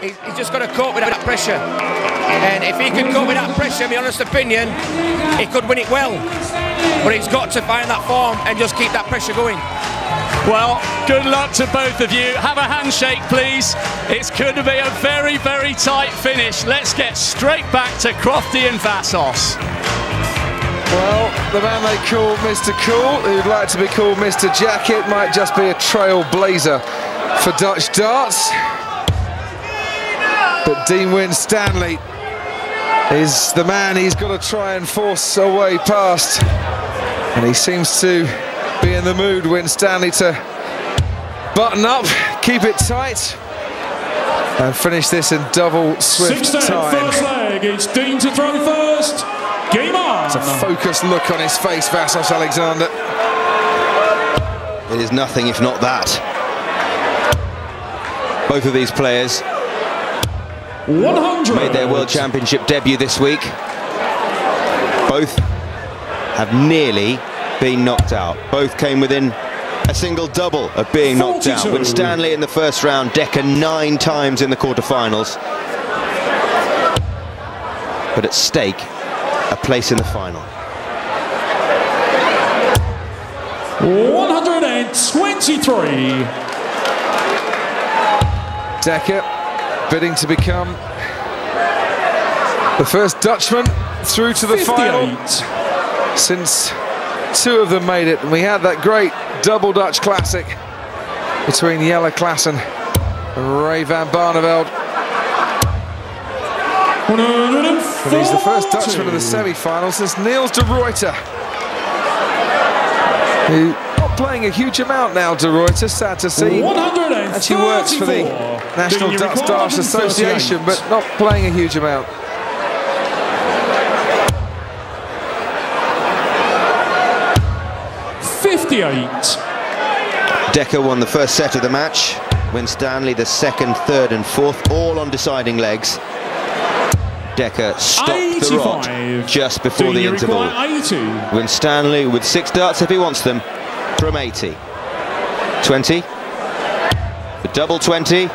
He's just got to cope with that pressure. And if he can cope with that pressure, my honest opinion, he could win it well. But he's got to find that form and just keep that pressure going. Well, good luck to both of you. Have a handshake, please. It's going to be a very, very tight finish. Let's get straight back to Crofty and Vassos. Well, the man they call Mr. Cool, who'd like to be called Mr. Jacket, might just be a trailblazer for Dutch darts. But Dean Winstanley is the man he's got to try and force a way past. And he seems to be in the mood, Winstanley, to button up, keep it tight, and finish this in double swift time. First leg, it's Dean to throw first. Game on. It's a focused look on his face, Vassos Alexander. It is nothing if not that. Both of these players 100. made their World Championship debut this week. Both have nearly been knocked out. Both came within a single double of being knocked out. Winstanley in the first round, Dekker 9 times in the quarterfinals. But at stake, a place in the final. 123. Dekker bidding to become the first Dutchman through to the 58. final since 2 of them made it. And we had that great double Dutch classic between Jelle Klaas and Ray van Barneveld. And he's the first Dutchman in the semi-final since Niels de Ruyter, who not playing a huge amount now. De Ruyter, sad to see, actually works for the National Dutch Darts Association, but not playing a huge amount. Dekker won the first set of the match. Winstanley the second, third and fourth, all on deciding legs. Dekker stopped the rot just before the interval. Winstanley with 6 darts if he wants them from 80. 20. The double 20.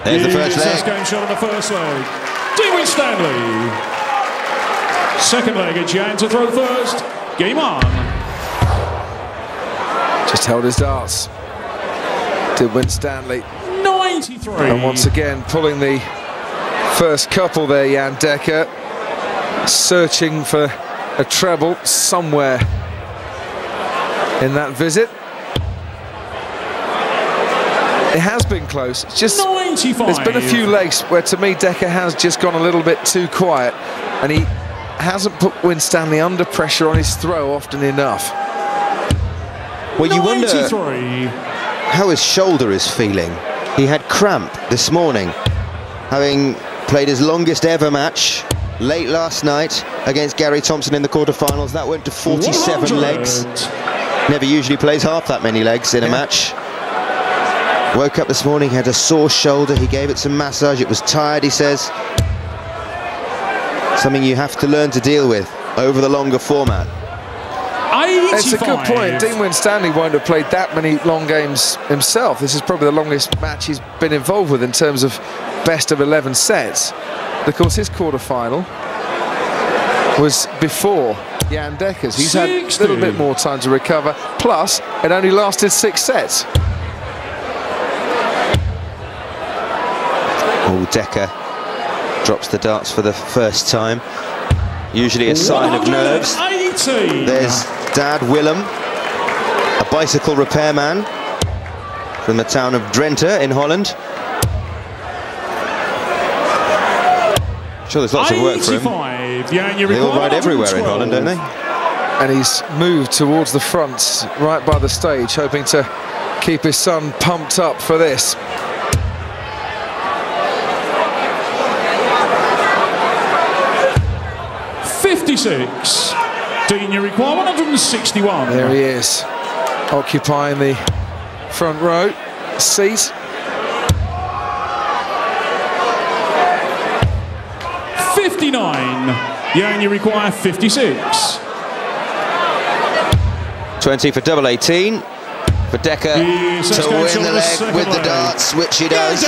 There's the first leg. Game shot on the first leg. Dean Winstanley. Second leg, it's Jan to throw first. Game on. Just held his darts. Did Winstanley. 93. And once again pulling the first couple there, Jan Dekker, searching for a treble somewhere in that visit. It has been close. It's just 95. There's been a few legs where, to me, Dekker has just gone a little bit too quiet, and he hasn't put Winstanley under pressure on his throw often enough. Well, you 93. wonder how his shoulder is feeling. He had cramp this morning, having played his longest ever match late last night against Gary Thompson in the quarterfinals. That went to 47 100. legs. Never usually plays half that many legs in a match. Woke up this morning, had a sore shoulder. He gave it some massage. It was tired, he says. Something you have to learn to deal with over the longer format. 85. It's a good point. Dean Winstanley won't have played that many long games himself. This is probably the longest match he's been involved with in terms of best of 11 sets. But of course, his quarter-final was before Jan Dekker's. He's 60. had a little bit more time to recover. Plus, it only lasted 6 sets. Oh, Dekker drops the darts for the first time. Usually a sign of nerves. 180. There's Dad Willem, a bicycle repairman from the town of Drenthe in Holland. I'm sure there's lots of work for him. They all ride everywhere in Holland, don't they? And he's moved towards the front, right by the stage, hoping to keep his son pumped up for this. Dean, you require 161. There he is, occupying the front row seat. 59. Yeah, and you require 56. 20 for double 18. for Dekker to win the leg with the darts, which he does.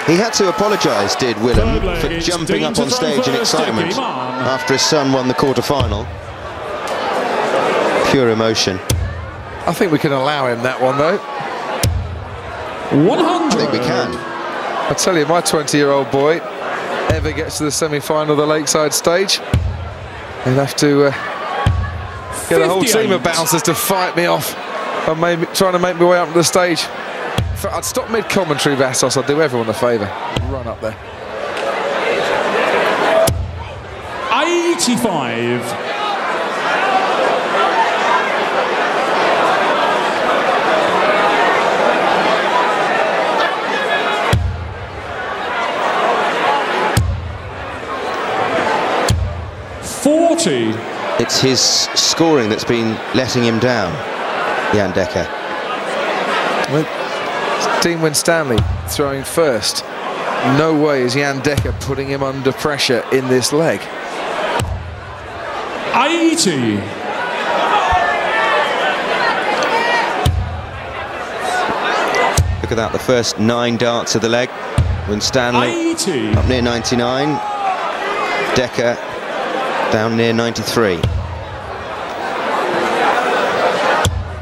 He had to apologise, did Willem, for jumping up on stage in excitement after his son won the quarter-final. Pure emotion. I think we can allow him that one, though. 100. I think we can. I tell you, my 20-year-old boy ever gets to the semi-final of the Lakeside stage, he'll have to get a whole team of bouncers to fight me off and trying to make my way up to the stage. I'd stop mid-commentary, Vassos. I'd do everyone a favour. Run up there. 85. It's his scoring that's been letting him down, Jan Dekker. Well, Dean Winstanley throwing first. No way is Jan Dekker putting him under pressure in this leg. 80. Look at that, the first 9 darts of the leg. Winstanley 80. Up near 99. Dekker down near 93.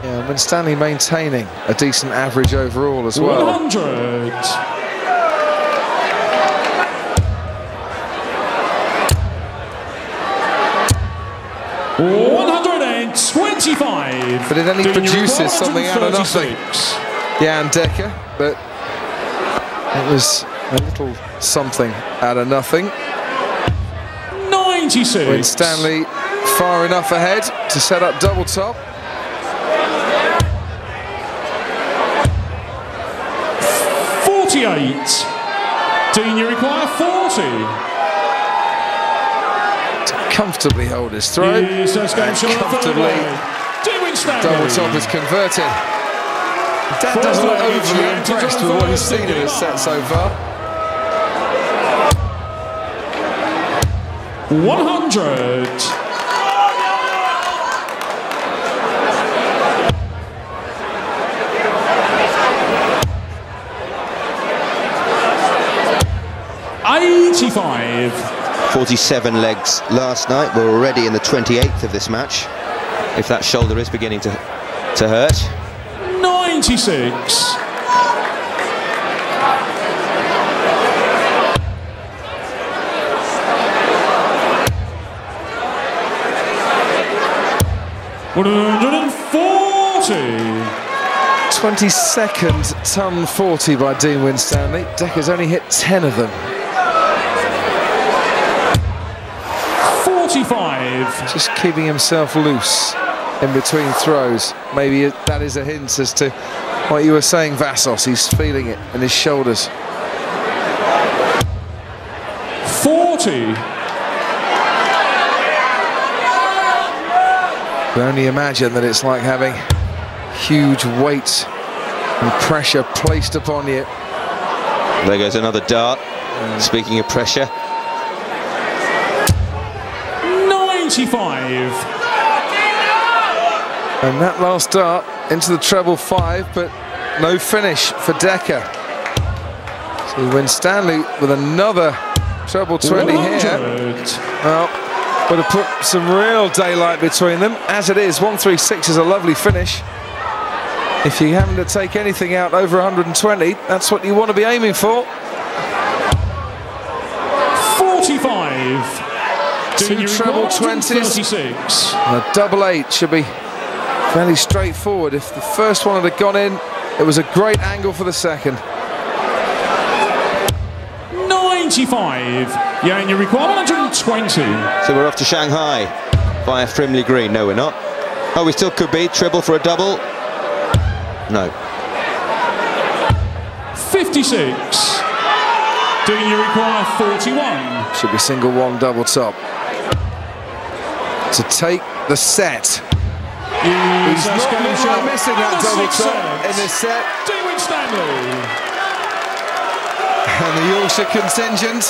Yeah, Winstanley maintaining a decent average overall as well. 100. $125. But it only produces something out of nothing. Jan Dekker, but it was a little something out of nothing. 96. Winstanley far enough ahead to set up double top. 48. Dean, you require 40. To comfortably hold his throw. Yes, that's going and comfortably double top is converted. Dad doesn't look overly impressed with what he's seen in his set so far. 100. $85. 47 legs last night. We're already in the 28th of this match, if that shoulder is beginning to hurt. 96. $140. 22nd ton 40 by Dean Winstanley. Dekker's only hit 10 of them. 45. Just keeping himself loose in between throws. Maybe that is a hint as to what you were saying, Vassos. He's feeling it in his shoulders. 40. You can only imagine that it's like having huge weight and pressure placed upon you. There goes another dart. Speaking of pressure. 95. And that last dart into the treble 5, but no finish for Dekker. So Winstanley with another treble 20 here. Well, but to put some real daylight between them. As it is, 136 is a lovely finish. If you're having to take anything out over 120, that's what you want to be aiming for. 45. Two treble 20s. And a double 8 should be fairly straightforward. If the first one had gone in, it was a great angle for the second. 95. Yeah, and you require 120. So we're off to Shanghai via Frimley Green. No, we're not. Oh, we still could be. Treble for a double. No. 56. Do you require 41? Should be single 1 double top. To take the set. He's not missing that double top in this set. Winstanley. And the Yorkshire contingent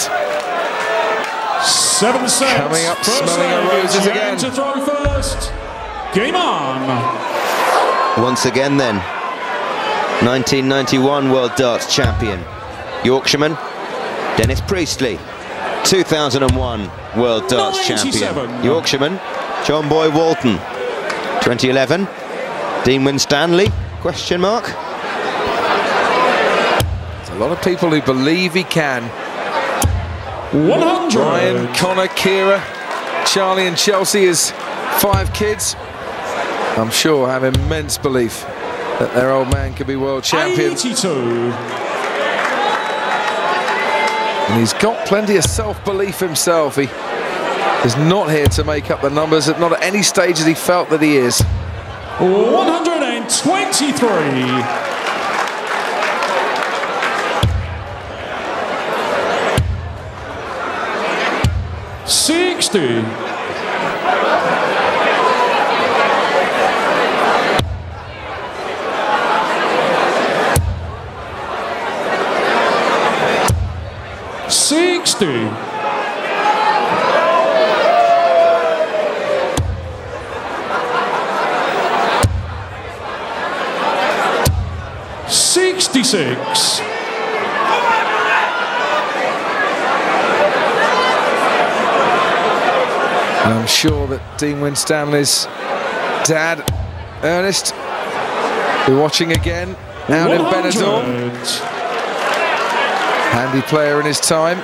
7 sets. Coming up, smelling our roses again. To throw first. Game on. Once again then, 1991 World Darts Champion, Yorkshireman Dennis Priestley. 2001 World Darts 97. Champion, Yorkshireman John Boy Walton. 2011 Dean Winstanley, question mark. There's a lot of people who believe he can. 100. Brian, Connor, Kira, Charlie and Chelsea, his 5 kids, I'm sure have immense belief that their old man could be world champion. 82. And he's got plenty of self-belief himself. He is not here to make up the numbers. Not at any stage has he felt that he is. 123. 60. 60. 66. 'And I'm sure that Dean Winstanley's dad, Ernest, will be watching again out in Benidorm. Handy player in his time.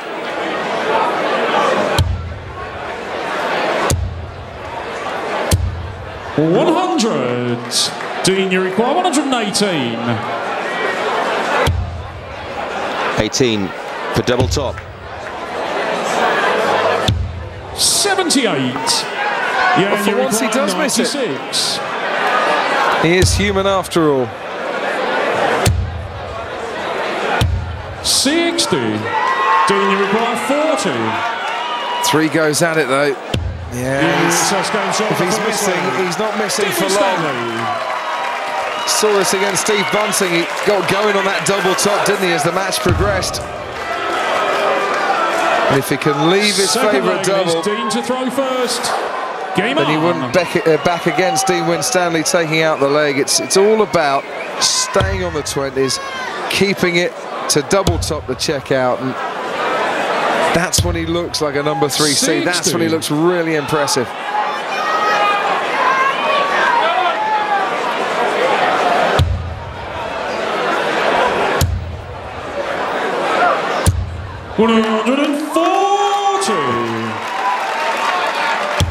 Dean, you require 118. 18 for double top. 78. Yeah, Well, for once he does miss it. He is human after all. 60. Dean, you require 40. 3 goes at it though. Yeah, Yes, that's going short if the he's first missing, leg. he's not missing Demi for long. Stanley. Saw this against Steve Bunting. He got going on that double top, didn't he, as the match progressed? And if he can leave his Second favourite leg is double, Dean to throw first. Game then he on. wouldn't back against Dean Winstanley taking out the leg. It's all about staying on the 20s, keeping it to double top the check out, and that's when he looks like a number 3 seed. That's when he looks really impressive.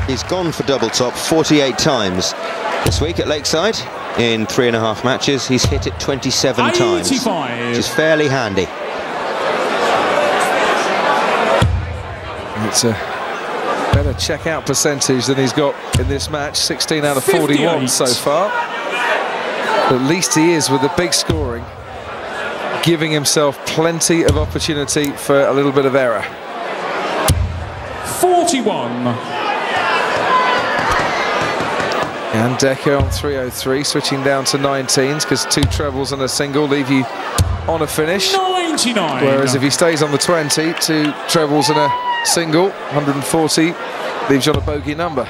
He's gone for double top 48 times this week at Lakeside. In 3.5 matches, he's hit it 27 times, which is fairly handy. It's a better check-out percentage than he's got in this match, 16 out of 41 so far. But at least he is, with the big scoring, giving himself plenty of opportunity for a little bit of error. 41. And Dekker on 303, switching down to 19s, because 2 trebles and a single leave you on a finish. 99. Whereas if he stays on the 20, 2 trebles and a single, 140, leaves you on a bogey number.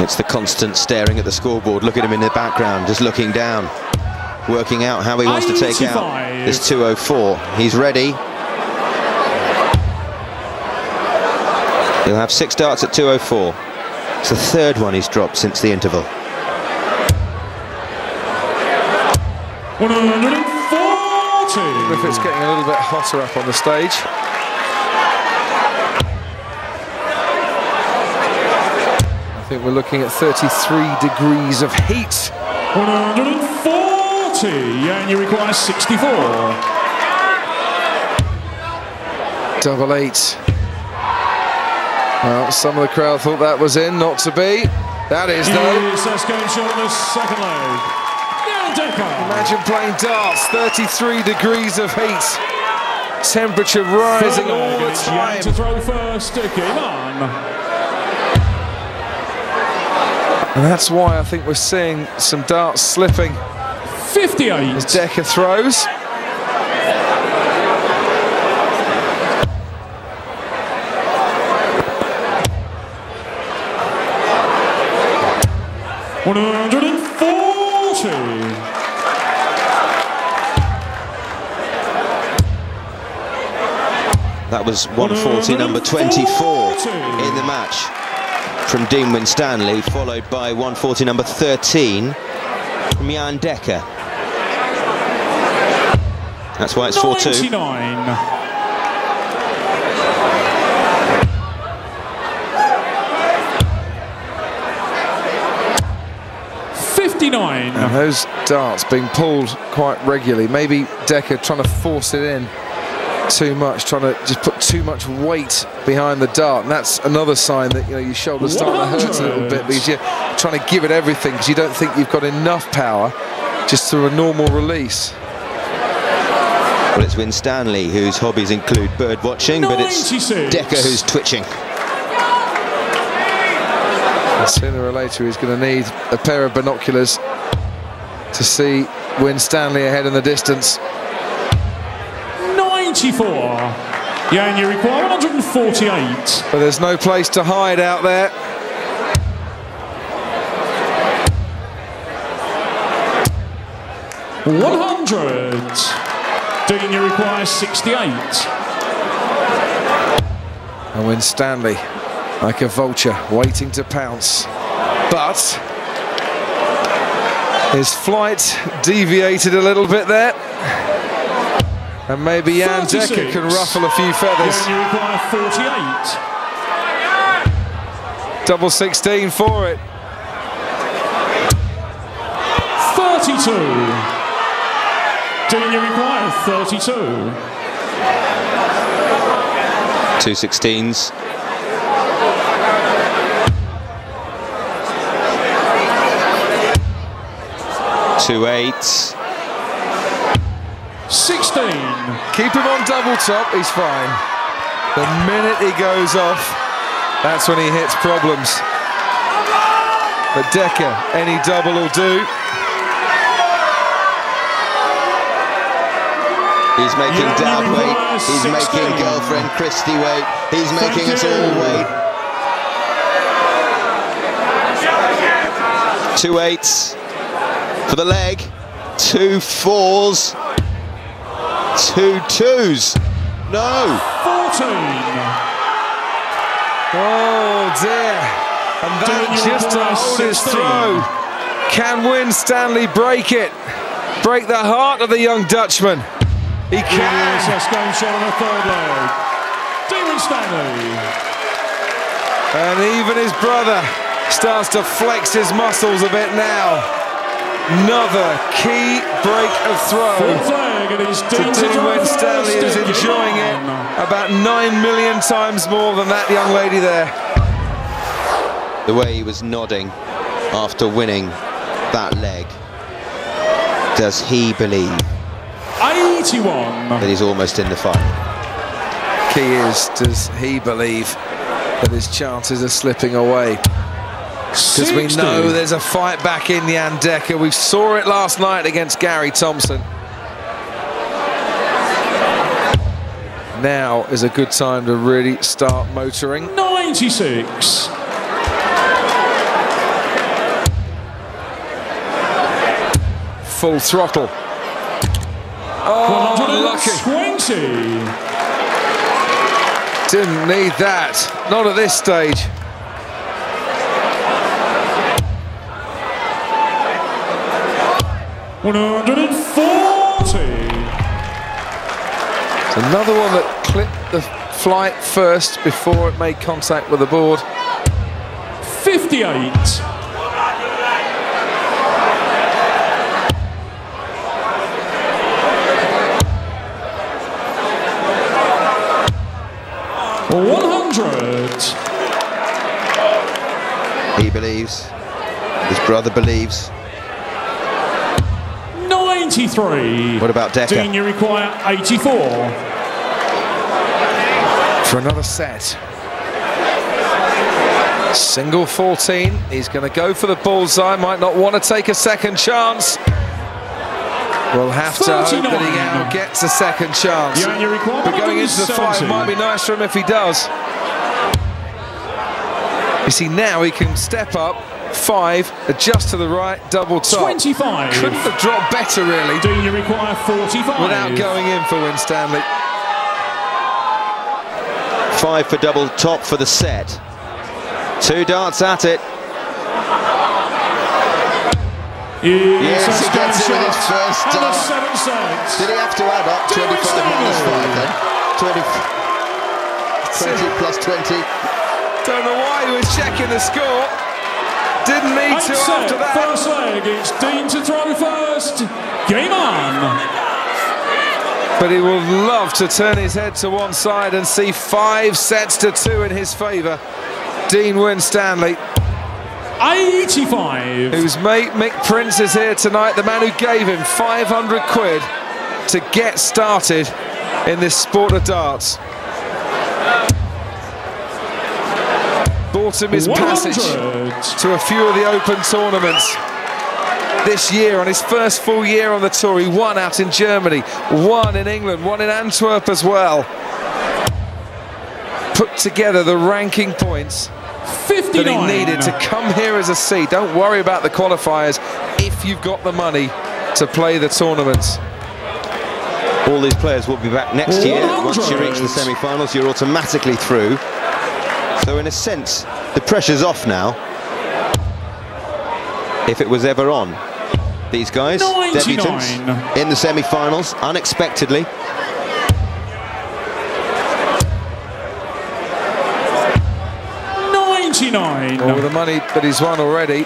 It's the constant staring at the scoreboard. Look at him in the background, just looking down, working out how he wants to take out this 204. He's ready. He'll have 6 darts at 204. It's the 3rd one he's dropped since the interval. 140. If it's getting a little bit hotter up on the stage. I think we're looking at 33 degrees of heat. 140. And you require 64. Double 8. Well, some of the crowd thought that was in, not to be. That is, though. Yes, that's going short of the second leg. Yeah, Dekker. Imagine playing darts, 33 degrees of heat. Temperature rising all the time. To throw first, game on. And that's why I think we're seeing some darts slipping 58. as Dekker throws. That was 140, number 24 in the match from Dean Winstanley, followed by 140, number 13 from Jan Dekker. That's why it's 4-2. 59. And those darts being pulled quite regularly. Maybe Dekker trying to force it in too much, trying to just put too much weight behind the dart, and that's another sign that, you know, your shoulder's starting to hurt a little bit because you're trying to give it everything because you don't think you've got enough power just through a normal release. Well, it's Winstanley whose hobbies include bird watching, but it's Dekker who's twitching. And sooner or later he's going to need a pair of binoculars to see Winstanley ahead in the distance. 94. Yeah, and you require 148. But there's no place to hide out there. Dean, you require 68. And Winstanley, like a vulture, waiting to pounce. But his flight deviated a little bit there. And maybe Jan Dekker can ruffle a few feathers. Yeah, you require 48. Double 16 for it. 32. Dean, you require 32. 2 16s. 2 8s. 16. Keep him on double top, he's fine. The minute he goes off, that's when he hits problems. But Dekker, any double will do. He's making Dad wait, he's making girlfriend Christy wait, he's making us all wait. 2 8s for the leg, 2 4s. 2 2s. No. 14. Oh dear. And that just to hold his throw. Can Winstanley break it? Break the heart of the young Dutchman. He can. That's going shot on the third leg. Dean Winstanley. And even his brother starts to flex his muscles a bit now. Another key break of throw. Dean Winstanley is enjoying it about 9 million times more than that young lady there. The way he was nodding after winning that leg. Does he believe 81 that he's almost in the final? Key is, does he believe that his chances are slipping away? Because we know there's a fight back in Jan Dekker. We saw it last night against Gary Thompson. Now is a good time to really start motoring. 96. Full throttle. Oh, lucky. 20. Didn't need that. Not at this stage. Another one that clipped the flight first before it made contact with the board. 58. He believes. His brother believes. 93. What about Dekker? Dean, you require 84. For another set. Single 14. He's going to go for the bullseye. Might not want to take a second chance. We'll have to hope that he now gets a second chance. Yeah, but going into the fight, it might be nice for him if he does. You see, now he can step up, 5, adjust to the right, double top. 25. Couldn't have dropped better, really. Do you require 45? Without going in for Winstanley. 5 for double top for the set. 2 darts at it. Yes, he gets it with his first dart. Did he have to add up 25 minus 5 then? 20 plus 20. Don't know why he was checking the score. Didn't need to after that. First leg, it's Dean to throw first. Game on. But he will love to turn his head to one side and see 5 sets to 2 in his favour. Dean Winstanley, 85. whose mate Mick Prince is here tonight, the man who gave him 500 quid to get started in this sport of darts. Bought him his 100. passage to a few of the open tournaments this year. On his first full year on the tour, he won out in Germany, won in England, won in Antwerp as well. Put together the ranking points 59. that he needed to come here as a seed. Don't worry about the qualifiers if you've got the money to play the tournaments. All these players will be back next year. Once you reach the semi-finals, you're automatically through. So in a sense, the pressure's off now. If it was ever on. These guys, 99. debutants in the semi-finals, unexpectedly. All the money that he's won already,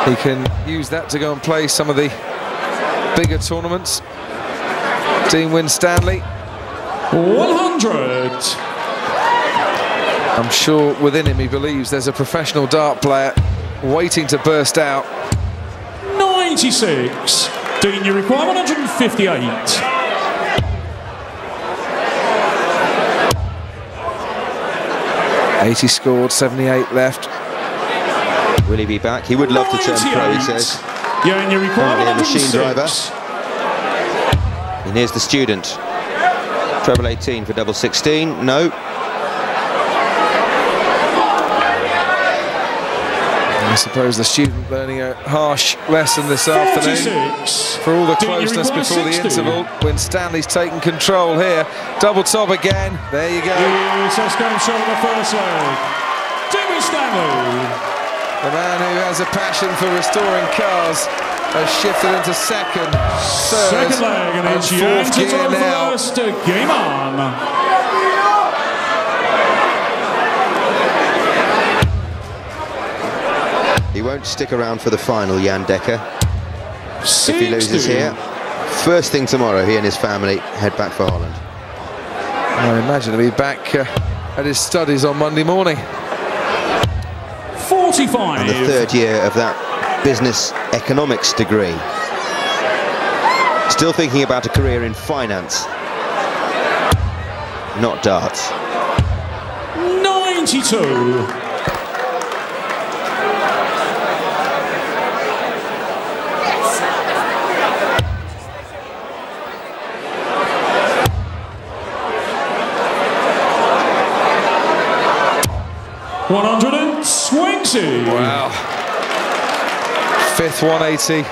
he can use that to go and play some of the bigger tournaments. Dean Winstanley, 100. I'm sure within him he believes there's a professional dart player waiting to burst out. 96. Dean, you require 158. He scored, 78 left. Will he be back? He would love to turn pro, he says. Yeah, and you require Currently a machine 106. driver. And here's the student. Treble 18 for double 16. No. I suppose the student learning a harsh lesson this afternoon. 46. For all the closeness before the 60. interval, Winstanley's taking control here. Double top again. There you go. Yes, that's going to show the first leg. Demi Stanley. The man who has a passion for restoring cars has shifted into second, third, Second leg, and it's fourth gear now. first. Game on. He won't stick around for the final, Jan Dekker. 60. If he loses here. First thing tomorrow, he and his family head back for Holland. I imagine he'll be back at his studies on Monday morning. 45. And the 3rd year of that business economics degree. Still thinking about a career in finance, not darts. 92. Wow. 5th 180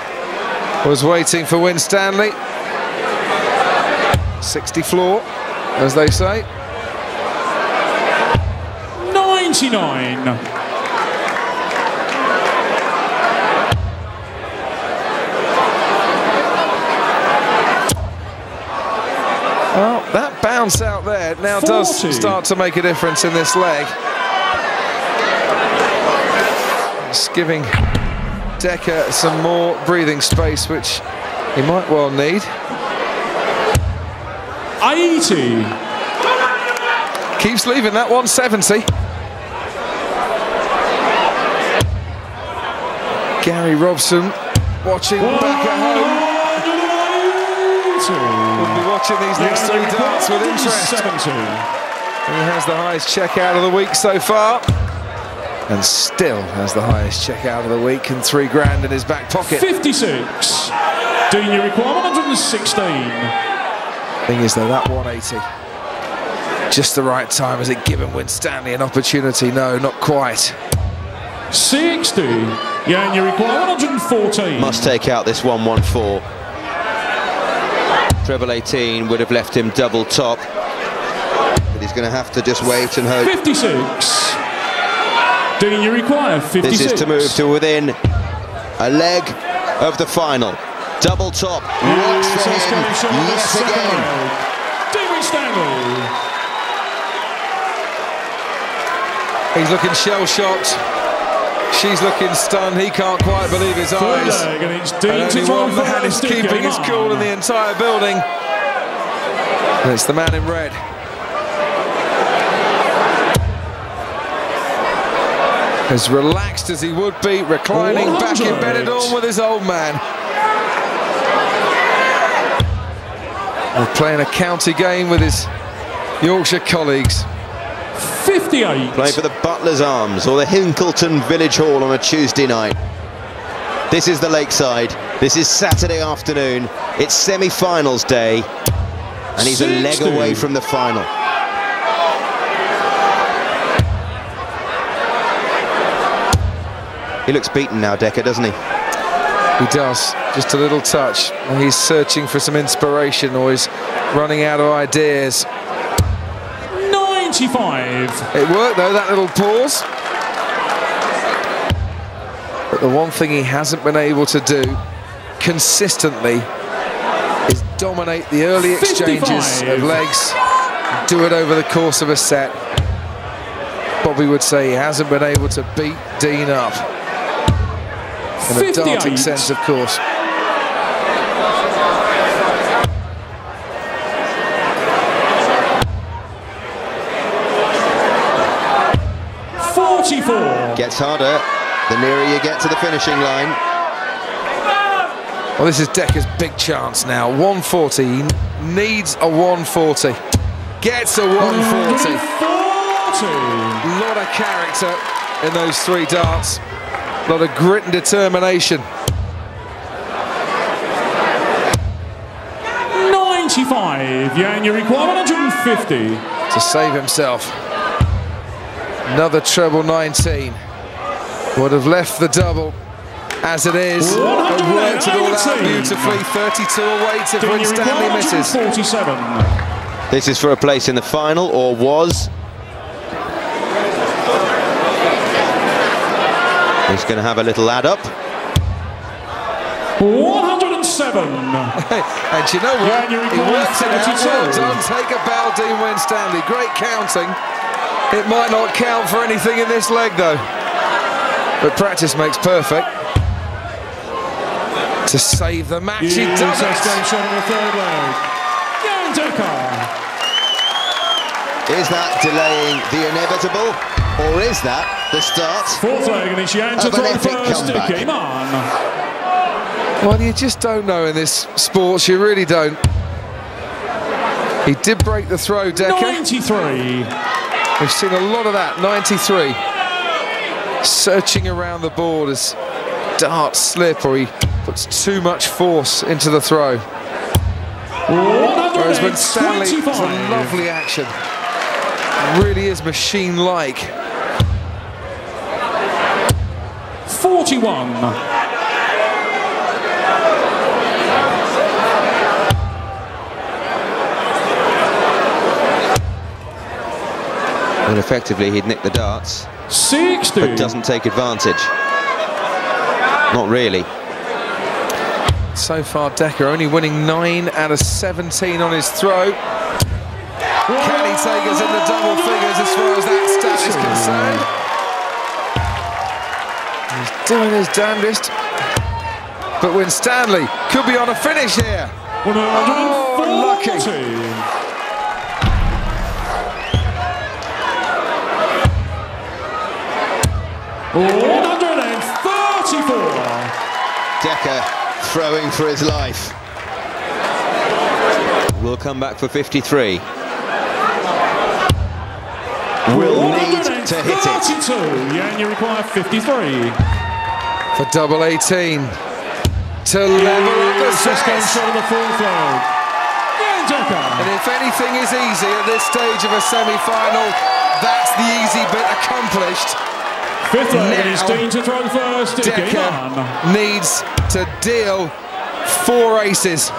was waiting for Winstanley. 60 floor, as they say. 99. Well, that bounce out there now 40. does start to make a difference in this leg. It's giving Dekker some more breathing space, which he might well need. 80. Keeps leaving that 170. Gary Robson watching back at home. We'll be watching these next 3 darts with interest. He has the highest check out of the week so far. And still has the highest check out of the week and $3 grand in his back pocket. 56. Dean, you require 116. Thing is though, that 180, just the right time. Has it given Winstanley an opportunity? No, not quite. 60. Yeah, and you require 114. Must take out this 114. Treble 18 would have left him double top. With He's going to have to just wait and hope. 56. Do you require 56? This is to move to within a leg of the final. Double top. Works for him yet again. Stanley. He's looking shell-shocked. She's looking stunned. He can't quite believe his eyes. And only one man is keeping his cool in the entire building. And it's the man in red. As relaxed as he would be, reclining back in Benidorm with his old man. We're playing a county game with his Yorkshire colleagues. 58. Playing for the Butler's Arms or the Hinkleton Village Hall on a Tuesday night. This is the Lakeside. This is Saturday afternoon. It's semi-finals day. And he's 60. A leg away from the final. He looks beaten now, Dekker, doesn't he? He does. Just a little touch. He's searching for some inspiration, or he's running out of ideas. 95. It worked though, that little pause. But the one thing he hasn't been able to do consistently is dominate the early exchanges 55. of legs, do it over the course of a set. Bobby would say he hasn't been able to beat Dean up. In a darting sense, of course. Gets harder the nearer you get to the finishing line. Well, this is Dekker's big chance now. 140. He needs a 140. Gets a 140. A lot of character in those three darts. A lot of grit and determination. 95. Yeah, and you require 150. To save himself. Another treble 19. Would have left the double as it is. But worked it all out beautifully. 32 away if Winstanley misses. 47. This is for a place in the final, or was. He's going to have a little add up. 107. And you know what? He worked it out. Well done. Take a bow, Dean Winstanley. Great counting. It might not count for anything in this leg, though. But practice makes perfect. To save the match, he does it. Shot in the third leg. DEKKER. Is that delaying the inevitable, or is that the start Fourth leg, and it's Jan to of an epic comeback? Game on. Well, you just don't know in this sports, you really don't. He did break the throw, Dekker. 93. We've seen a lot of that, 93. Searching around the board as darts slip, or he puts too much force into the throw. Whereas Winstanley, it's a lovely action. Really is machine-like. 41. And effectively he'd nick the darts. 60. But doesn't take advantage. Not really. So far, Dekker only winning 9 out of 17 on his throw. Can he take us into double figures as far as that stat is concerned? He's doing his damnedest. But Winstanley could be on a finish here. Oh, lucky. 134. Dekker throwing for his life. Will come back for 53. Will need to hit it. 32. Yeah, and you require 53. For double 18. To level up the set. Shot of the fourth leg. Yeah, DEKKER. And if anything is easy at this stage of a semi-final, that's the easy bit accomplished. Fifth leg, he's Dean to throw first. Dekker needs to deal 4 aces.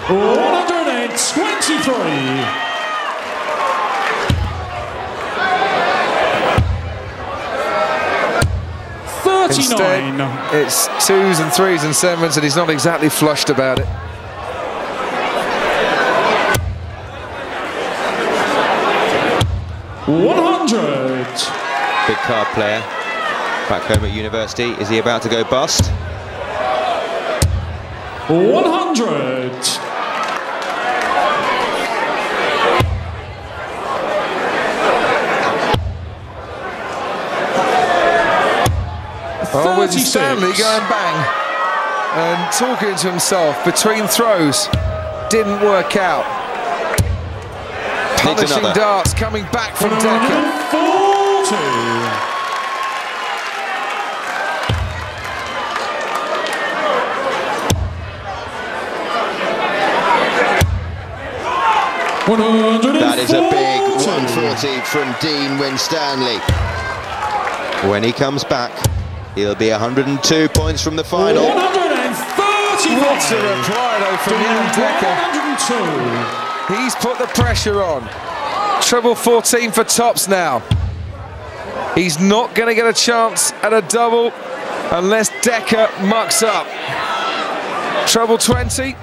110. 123. Instead, it's 2s and 3s and 7s, and he's not exactly flushed about it. Big card player back home at university. Is he about to go bust? 100. Oh, Winstanley going bang and talking to himself between throws. Didn't work out. Punishing darts coming back from Dekker. 140. That is a big 140 from Dean Winstanley. When he comes back, he'll be 102 points from the final. 130. What a reply though from Dekker. 102. He's put the pressure on. Treble 14 for tops now. He's not going to get a chance at a double unless Dekker mucks up. Treble 20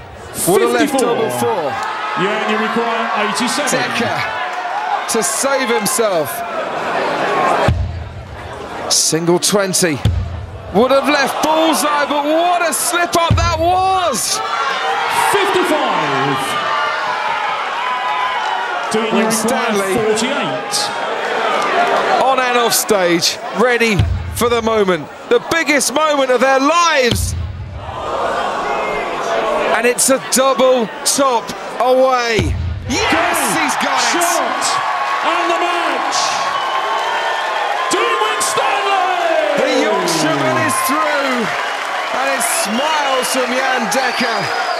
would have left double 4. Yeah, and you require 87. Dekker to save himself. Single 20 would have left bullseye, but what a slip up that was! 55. Winstanley 48. on and off stage, ready for the moment, the biggest moment of their lives. And it's a double top away. Yes, he's got it. Shot and the match. Dean Winstanley. The Yorkshireman is through, and it smiles from Dekker.